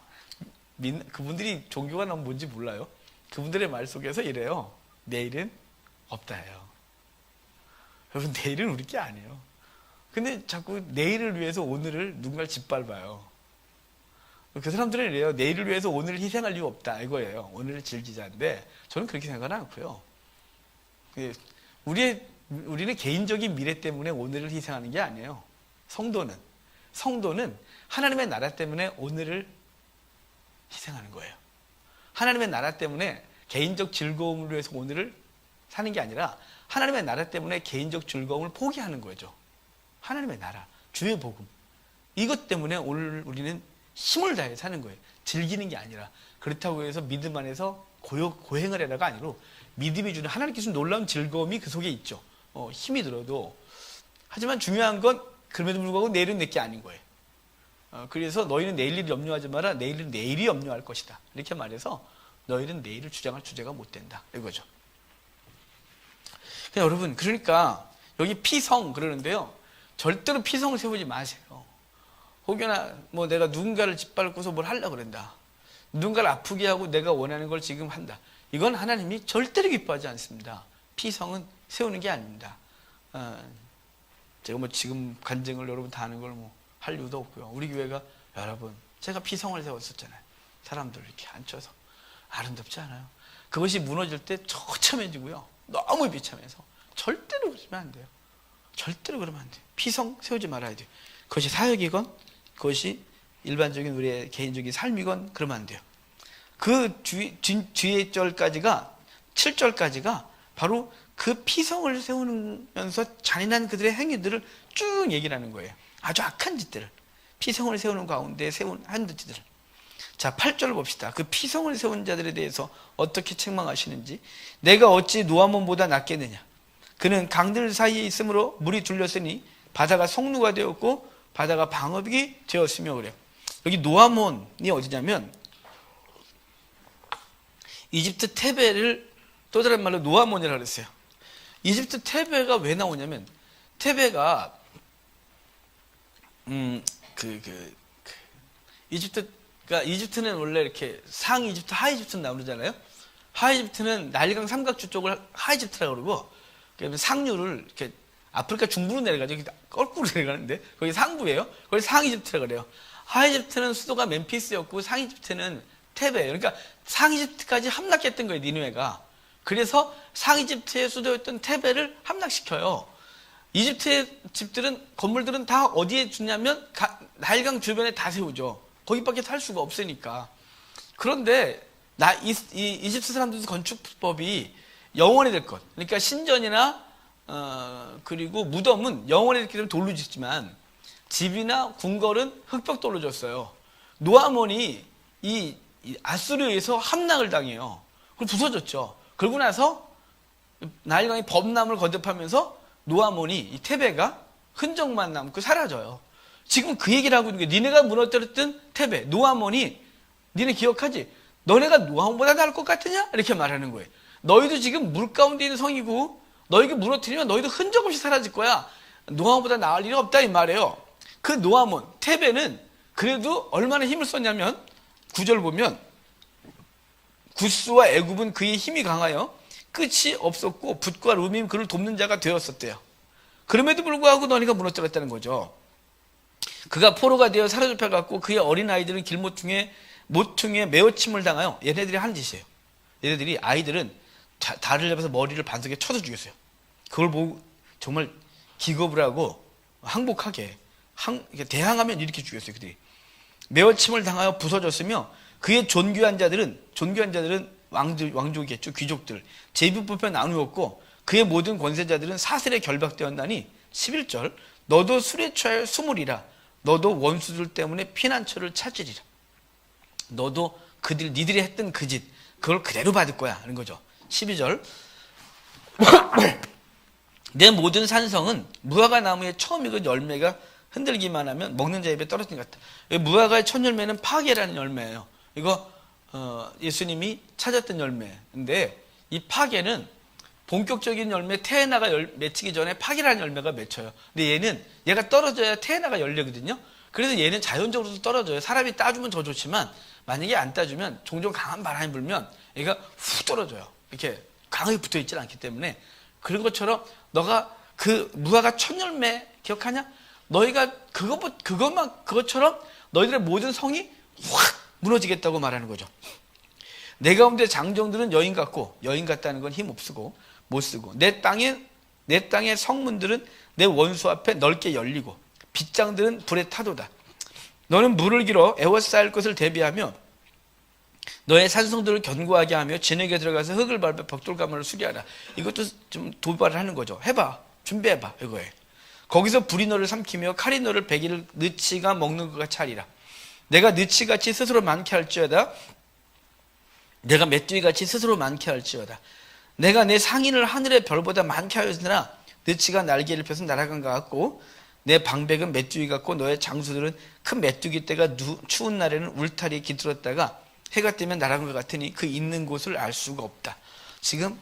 그분들이 종교가 너무 뭔지 몰라요. 그분들의 말 속에서 이래요. 내일은 없다예요. 여러분, 내일은 우리 게 아니에요. 근데 자꾸 내일을 위해서 오늘을 누군가를 짓밟아요. 그 사람들은 이래요. 내일을 위해서 오늘을 희생할 이유 없다, 이거예요. 오늘을 즐기자인데, 저는 그렇게 생각은 않고요. 우리는 개인적인 미래 때문에 오늘을 희생하는 게 아니에요. 성도는 하나님의 나라 때문에 오늘을 희생하는 거예요. 하나님의 나라 때문에 개인적 즐거움을 위해서 오늘을 사는 게 아니라 하나님의 나라 때문에 개인적 즐거움을 포기하는 거죠. 하나님의 나라, 주의 복음, 이것 때문에 오늘 우리는 힘을 다해 사는 거예요. 즐기는 게 아니라. 그렇다고 해서 믿음 안에서 고행을 해라가 아니로 믿음이 주는 하나님께 주는 놀라운 즐거움이 그 속에 있죠. 힘이 들어도. 하지만 중요한 건 그럼에도 불구하고 내일은 내게 아닌 거예요. 그래서 너희는 내일을 염려하지 마라. 내일은 내일이 염려할 것이다. 이렇게 말해서 너희는 내일을 주장할 주제가 못 된다, 이거죠. 여러분, 그러니까 여기 피성 그러는데요. 절대로 피성을 세우지 마세요. 혹여나 뭐 내가 누군가를 짓밟고서 뭘 하려고 그런다. 누군가를 아프게 하고 내가 원하는 걸 지금 한다. 이건 하나님이 절대로 기뻐하지 않습니다. 피성은 세우는 게 아닙니다. 제가 뭐 지금 간증을 여러분 다 하는 걸 뭐 할 이유도 없고요. 우리 교회가 여러분, 제가 피성을 세웠었잖아요. 사람들 이렇게 앉혀서. 아름답지 않아요? 그것이 무너질 때 처참해지고요. 너무 비참해서 절대로 그러면 안 돼요. 절대로 그러면 안 돼요. 피성 세우지 말아야 돼요. 그것이 사역이건 그것이 일반적인 우리의 개인적인 삶이건 그러면 안 돼요. 그 뒤에 절까지가 7절까지가 바로 그 피성을 세우면서 잔인한 그들의 행위들을 쭉 얘기를 하는 거예요. 아주 악한 짓들을, 피성을 세우는 가운데 한 짓들을. 자, 8절 봅시다. 그 피성을 세운 자들에 대해서 어떻게 책망하시는지. 내가 어찌 노아몬보다 낫겠느냐. 그는 강들 사이에 있으므로 물이 둘렸으니 바다가 성루가 되었고 바다가 방업이 되었으며 그래요. 여기 노아몬이 어디냐면 이집트 테베를 또 다른 말로 노아몬이라고 그랬어요. 이집트 테베가 왜 나오냐면 테베가 이집트는 원래 이렇게 상이집트, 하이집트 나누잖아요. 하이집트는 나일강 삼각주 쪽을 하이집트라고 그러고, 상류를 이렇게 아프리카 중부로 내려가죠. 거꾸로 내려가는데 거기 상부예요. 거기 상이집트라 그래요. 하이집트는 수도가 멤피스였고 상이집트는 테베예요. 그러니까 상이집트까지 함락했던 거예요, 니느웨가. 그래서 상이집트의 수도였던 테베를 함락시켜요. 이집트의 집들은, 건물들은 다 어디에 주냐면 나일강 주변에 다 세우죠. 거기밖에 살 수가 없으니까. 그런데 이집트 사람들도 건축법이 영원히 될 것. 그러니까 신전이나 그리고 무덤은 영원히 됐기 때문에 돌로 짓지만 집이나 궁궐은 흙벽돌로 졌어요. 노아몬이 이 아수르에서 함락을 당해요. 그리고 부서졌죠. 그러고 나서 나일강이 범람을 거듭하면서 노아몬이 이 테베가 흔적만 남고 사라져요. 지금 그 얘기를 하고 있는 게 니네가 무너뜨렸던 테베, 노아몬이 니네 기억하지? 너네가 노아몬보다 나을 것 같으냐? 이렇게 말하는 거예요. 너희도 지금 물 가운데 있는 성이고 너희가 무너뜨리면 너희도 흔적 없이 사라질 거야. 노아몬보다 나을 일이 없다 이 말이에요. 그 노아몬, 테베는 그래도 얼마나 힘을 썼냐면 9절 보면 구스와 애굽은 그의 힘이 강하여 끝이 없었고 붓과 루밈 그를 돕는 자가 되었었대요. 그럼에도 불구하고 너희가 무너뜨렸다는 거죠. 그가 포로가 되어 사로잡혀갔고 그의 어린아이들은 길모퉁에 모퉁이에 메어침을 당하여 얘네들이 하는 짓이에요. 얘네들이 아이들은 달을 잡아서 머리를 반석에 쳐서 죽였어요. 그걸 보고 정말 기겁을 하고 항복하게 대항하면 이렇게 죽였어요. 그들이 메어침을 당하여 부서졌으며 그의 존귀한 자들은 왕족이겠죠. 귀족들 제비뽑혀 나누었고 그의 모든 권세자들은 사슬에 결박되었나니 11절 너도 술에 취하여 수물이라 너도 원수들 때문에 피난처를 찾으리라. 너도 니들이 했던 그 짓 그걸 그대로 받을 거야 하는 거죠. 12절 내 모든 산성은 무화과 나무의 처음 익은 열매가 흔들기만 하면 먹는 자 입에 떨어진 것 같다. 무화과의 첫 열매는 파괴라는 열매예요. 이거 예수님이 찾았던 열매인데 이 파괴는 본격적인 열매 테에나가 맺히기 전에 파괴라는 열매가 맺혀요. 근데 얘가 떨어져야 테에나가 열리거든요. 그래서 얘는 자연적으로도 떨어져요. 사람이 따주면 더 좋지만 만약에 안 따주면 종종 강한 바람이 불면 얘가 훅 떨어져요. 이렇게 강하게 붙어있지 않기 때문에. 그런 것처럼 너가 그 무화과 첫 열매 기억하냐? 너희가 그것처럼 너희들의 모든 성이 확 무너지겠다고 말하는 거죠. 내 가운데 장정들은 여인 같다는 건 힘 없고 못 쓰고 내 땅의 성문들은 내 원수 앞에 넓게 열리고 빗장들은 불에 타도다. 너는 물을 길어 에워싸일 것을 대비하며 너의 산성들을 견고하게 하며 진흙에 들어가서 흙을 밟아 벽돌가마를 수리하라. 이것도 좀 도발을 하는 거죠. 해봐, 준비해봐 이거예요. 거기서 불이 너를 삼키며 칼이 너를 베기를 느치가 먹는 것 같이 하리라. 내가 느치같이 스스로 많게 할지어다. 내가 메뚜기같이 스스로 많게 할지어다. 내가 내 상인을 하늘의 별보다 많게 하였으나 느치가 날개를 펴서 날아간 것 같고 내 방백은 메뚜기 같고 너의 장수들은 큰 메뚜기 떼가 추운 날에는 울타리에 깃들었다가 해가 뜨면 날아간 것 같으니 그 있는 곳을 알 수가 없다. 지금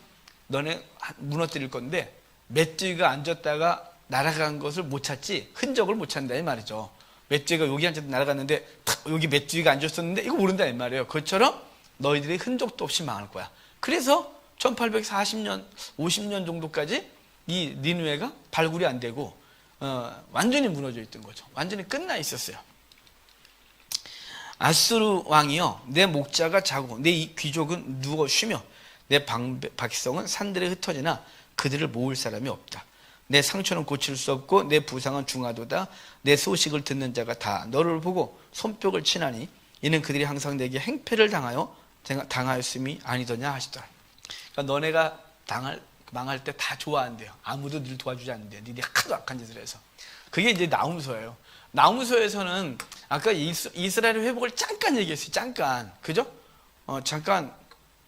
너네 무너뜨릴 건데 메뚜기가 앉았다가 날아간 것을 못 찾지 흔적을 못 찾는다 이 말이죠. 메뚜기가 여기 앉아서 날아갔는데 여기 메뚜기가 앉았었는데 이거 모른다 이 말이에요. 그것처럼 너희들이 흔적도 없이 망할 거야. 그래서 1840년 50년 정도까지 이 니느웨가 발굴이 안 되고 완전히 무너져 있던 거죠. 완전히 끝나 있었어요. 아수르 왕이여 내 목자가 자고 내 귀족은 누워 쉬며 내 백성은 산들에 흩어지나 그들을 모을 사람이 없다. 내 상처는 고칠 수 없고 내 부상은 중하도다. 내 소식을 듣는 자가 다 너를 보고 손뼉을 치나니 이는 그들이 항상 내게 행패를 당하였음이 아니더냐 하시더라. 그러니까 너네가 망할 때 다 좋아한대요. 아무도 늘 도와주지 않는데요. 니네 하도 악한 짓을 해서. 그게 이제 나훔서예요. 나훔서에서는 아까 이스라엘의 회복을 잠깐 얘기했어요. 잠깐. 그죠? 잠깐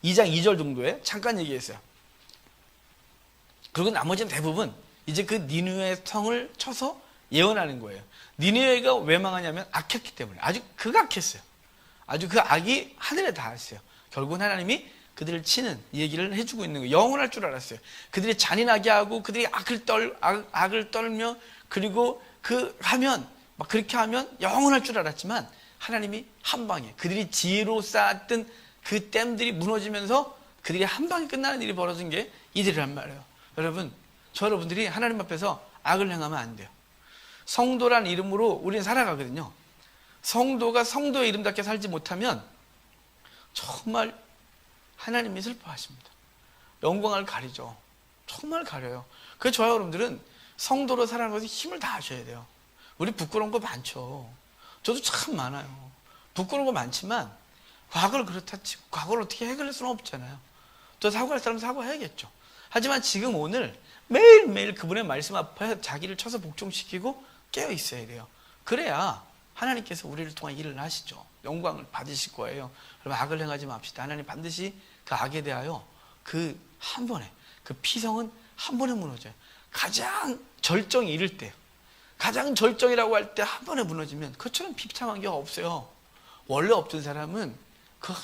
2장 2절 정도에 잠깐 얘기했어요. 그리고 나머지는 대부분 이제 그 니느웨 성을 쳐서 예언하는 거예요. 니느웨가 왜 망하냐면 악했기 때문에. 아주 극악했어요. 아주 그 악이 하늘에 닿았어요. 결국은 하나님이 그들을 치는 얘기를 해주고 있는 거예요. 영원할 줄 알았어요. 그들이 잔인하게 하고 그들이 악을 떨며 그리고 그렇게 하면 영원할 줄 알았지만 하나님이 한 방에 그들이 지혜로 쌓았던 그 댐들이 무너지면서 그들이 한 방에 끝나는 일이 벌어진 게 이들이란 말이에요. 여러분, 여러분들이 하나님 앞에서 악을 행하면 안 돼요. 성도란 이름으로 우리는 살아가거든요. 성도가 성도의 이름답게 살지 못하면 정말 하나님이 슬퍼하십니다. 영광을 가리죠. 정말 가려요. 그래서 저와 여러분들은 성도로 살아가는 것에 힘을 다하셔야 돼요. 우리 부끄러운 거 많죠. 저도 참 많아요. 부끄러운 거 많지만 과거를 그렇다 치고 과거를 어떻게 해결할 수는 없잖아요. 또 사고할 사람은 사고해야겠죠. 하지만 지금 오늘 매일매일 그분의 말씀 앞에 자기를 쳐서 복종시키고 깨어 있어야 돼요. 그래야 하나님께서 우리를 통한 일을 하시죠. 영광을 받으실 거예요. 여러분, 악을 행하지 맙시다. 하나님 반드시 그 악에 대하여 그 한 번에, 그 피성은 한 번에 무너져요. 가장 절정이 이를 때, 가장 절정이라고 할 때 한 번에 무너지면 그처럼 비참한 게 없어요. 원래 없던 사람은 그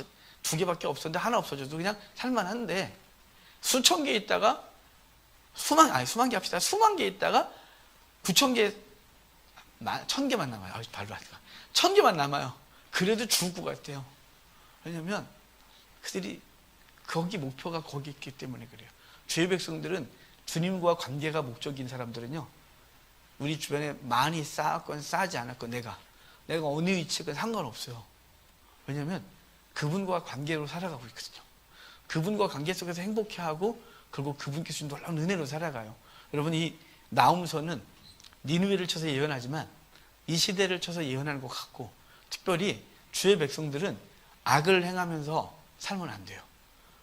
두 개밖에 없었는데 하나 없어져도 그냥 살만한데, 수천 개 있다가 수만 개 합시다. 수만 개 있다가 9,000개, 1,000개만 남아요. 발로 하니까 1,000개만 남아요. 그래도 죽을 것 같아요. 왜냐면 그들이 거기 목표가 거기 있기 때문에 그래요. 주의 백성들은 주님과 관계가 목적인 사람들은요, 우리 주변에 많이 쌓았건 쌓지 않았건 내가 어느 위치건 상관없어요. 왜냐면 그분과 관계로 살아가고 있거든요. 그분과 관계 속에서 행복해하고 그리고 그분께 주신 놀라운 은혜로 살아가요. 여러분, 이 나훔서는 니느웨를 쳐서 예언하지만 이 시대를 쳐서 예언하는 것 같고, 특별히 주의 백성들은 악을 행하면서 살면 안 돼요.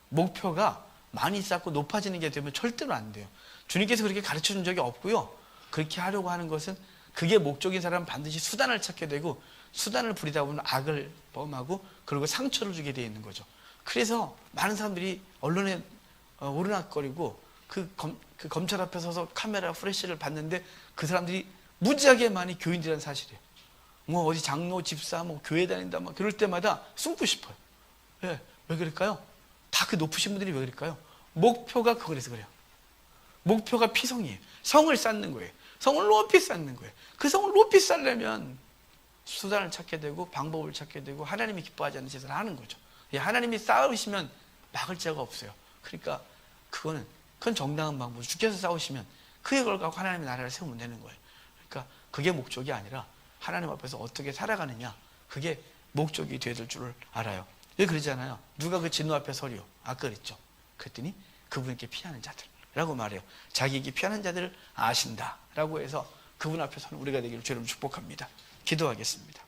목표가 많이 쌓고 높아지는 게 되면 절대로 안 돼요. 주님께서 그렇게 가르쳐준 적이 없고요. 그렇게 하려고 하는 것은, 그게 목적인 사람은 반드시 수단을 찾게 되고, 수단을 부리다 보면 악을 범하고 그리고 상처를 주게 되어 있는 거죠. 그래서 많은 사람들이 언론에 오르락거리고 그 검찰 앞에 서서 카메라 플래시를 봤는데 그 사람들이 무지하게 많이 교인들이라는 사실이에요. 뭐 어디 장로, 집사, 뭐 교회 다닌다 막 그럴 때마다 숨고 싶어요. 왜 그럴까요? 다 그 높으신 분들이 왜 그럴까요? 목표가 그래서 그래요. 목표가 피성이에요. 성을 쌓는 거예요. 성을 높이 쌓는 거예요. 그 성을 높이 쌓려면 수단을 찾게 되고 방법을 찾게 되고 하나님이 기뻐하지 않는 짓을 하는 거죠. 하나님이 쌓으시면 막을 자가 없어요. 그러니까 그건 정당한 방법. 주께서 쌓으시면 그의 걸 갖고 하나님의 나라를 세우면 되는 거예요. 그러니까 그게 목적이 아니라 하나님 앞에서 어떻게 살아가느냐, 그게 목적이 되어야 될 줄을 알아요. 왜 그러잖아요. 누가 그 진노 앞에 서리요? 아까 그랬죠. 그랬더니 그분께 피하는 자들이라고 말해요. 자기에게 피하는 자들을 아신다 라고 해서 그분 앞에 서는 우리가 되기를 주님 축복합니다. 기도하겠습니다.